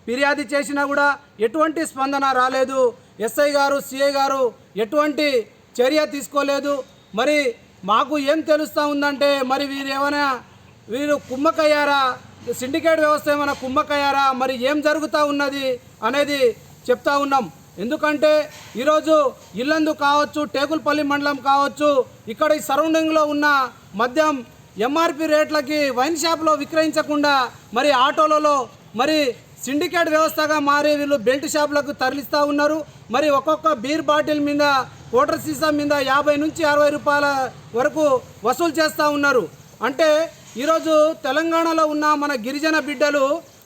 ఫిర్యాదు చేసినా కూడా ఎటువంటి స్పందన రాలేదు. ఎస్ఐ గారు సిఐ గారు ఎటువంటి చర్య తీసుకోలేదు. మరి మాకు ఏం తెలుస్తూ ఉందంటే మరి వీరు కుమ్మకయ్యారా, సిండికేట్ వ్యవస్థ ఏమైనా కుమ్మకయ్యారా, మరి ఏం జరుగుతూ ఉన్నది అనేది చెప్తా ఉన్నాం. ఎందుకంటే ఈరోజు ఇల్లందు కావచ్చు, టేకులపల్లి మండలం కావచ్చు, ఇక్కడ ఈ సరౌండింగ్లో ఉన్న మద్యం ఎంఆర్పి రేట్లకి వైన్ షాప్లో విక్రయించకుండా మరి ఆటోలలో మరి సిండికేట్ వ్యవస్థగా మారి వీళ్ళు బెల్ట్ షాపులకు తరలిస్తూ ఉన్నారు. మరి ఒక్కొక్క బీర్ బాటిల్ మీద, క్వార్టర్ సీసా మీద 50 నుంచి 60 రూపాయల వరకు వసూలు చేస్తూ ఉన్నారు. అంటే ఈరోజు తెలంగాణలో ఉన్న మన గిరిజన బిడ్డలు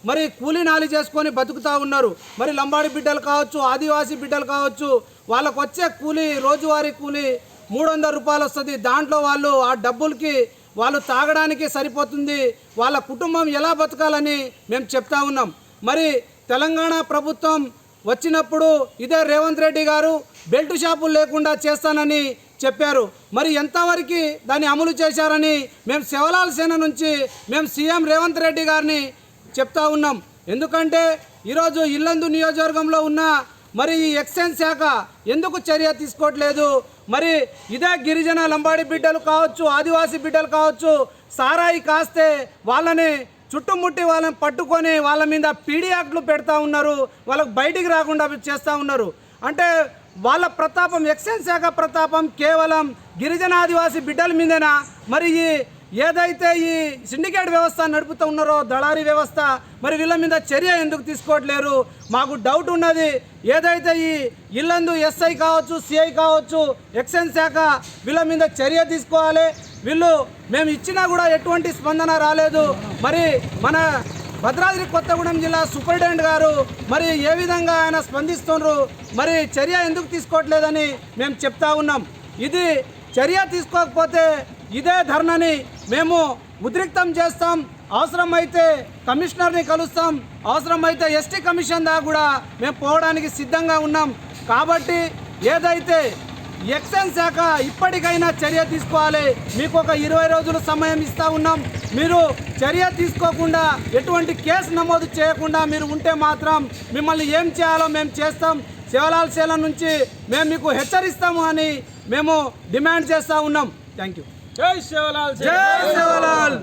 మరి కూలీ నాలి చేసుకొని బతుకుతూ ఉన్నారు. మరి లంబాడి బిడ్డలు కావచ్చు, ఆదివాసీ బిడ్డలు కావచ్చు, వాళ్ళకు వచ్చే కూలీ రోజువారీ కూలీ 300 రూపాయలు వస్తుంది. దాంట్లో వాళ్ళు ఆ డబ్బులకి వాళ్ళు తాగడానికి సరిపోతుంది. వాళ్ళ కుటుంబం ఎలా బతకాలని మేము చెప్తా ఉన్నాం. మరి తెలంగాణ ప్రభుత్వం వచ్చినప్పుడు ఇదే రేవంత్ రెడ్డి గారు బెల్ట్ షాపులు లేకుండా చేస్తానని చెప్పారు. మరి ఎంతవరకు దాన్ని అమలు చేశారని మేము శివలాల్ సేన నుంచి మేము సీఎం రేవంత్ రెడ్డి గారిని చెప్తా ఉన్నాం. ఎందుకంటే ఈరోజు ఇల్లందు నియోజకవర్గంలో ఉన్న మరి ఈ ఎక్సైజ్ శాఖ ఎందుకు చర్య తీసుకోవట్లేదు? మరి ఇదే గిరిజన లంబాడి బిడ్డలు కావచ్చు, ఆదివాసీ బిడ్డలు కావచ్చు, సారాయి కాస్తే వాళ్ళని చుట్టుముట్టి వాళ్ళని పట్టుకొని వాళ్ళ మీద పీడీ యాక్ట్లు పెడతా ఉన్నారు. వాళ్ళకు బయటికి రాకుండా చేస్తూ ఉన్నారు. అంటే వాళ్ళ ప్రతాపం, ఎక్సైజ్ శాఖ ప్రతాపం కేవలం గిరిజన ఆదివాసీ బిడ్డల మీదేనా? మరి ఏదైతే ఈ సిండికేట్ వ్యవస్థ నడుపుతూ ఉన్నారో, దళారీ వ్యవస్థ, మరి వీళ్ళ మీద చర్య ఎందుకు తీసుకోవట్లేరు? మాకు డౌట్ ఉన్నది. ఏదైతే ఈ ఇల్లందు ఎస్ఐ కావచ్చు, సిఐ కావచ్చు, ఎక్సైజ్ శాఖ వీళ్ళ మీద చర్య తీసుకోవాలి. వీళ్ళు మేము ఇచ్చినా కూడా ఎటువంటి స్పందన రాలేదు. మరి మన భద్రాద్రి కొత్తగూడెం జిల్లా సూపరింటెండెంట్ గారు మరి ఏ విధంగా ఆయన స్పందిస్తున్నారు, మరి చర్య ఎందుకు తీసుకోవట్లేదని మేము చెప్తా ఉన్నాం. ఇది చర్య తీసుకోకపోతే ఇదే ధర్నాని మేము ఉద్రిక్తం చేస్తాం. అవసరమైతే కమిషనర్ని కలుస్తాం. అవసరమైతే ఎస్టీ కమిషన్ దాకా కూడా మేము పోవడానికి సిద్ధంగా ఉన్నాం. కాబట్టి ఏదైతే ఎక్సైజ్ శాఖ ఇప్పటికైనా చర్య తీసుకోవాలి. మీకు ఒక 20 రోజులు సమయం ఇస్తూ ఉన్నాం. మీరు చర్య తీసుకోకుండా, ఎటువంటి కేసు నమోదు చేయకుండా మీరు ఉంటే మాత్రం మిమ్మల్ని ఏం చేయాలో మేము చేస్తాం. శివలాల్ సేన నుంచి మేము మీకు హెచ్చరిస్తాము అని మేము డిమాండ్ చేస్తూ ఉన్నాం. Thank you. జై శివలాల్. జై శివలాల్.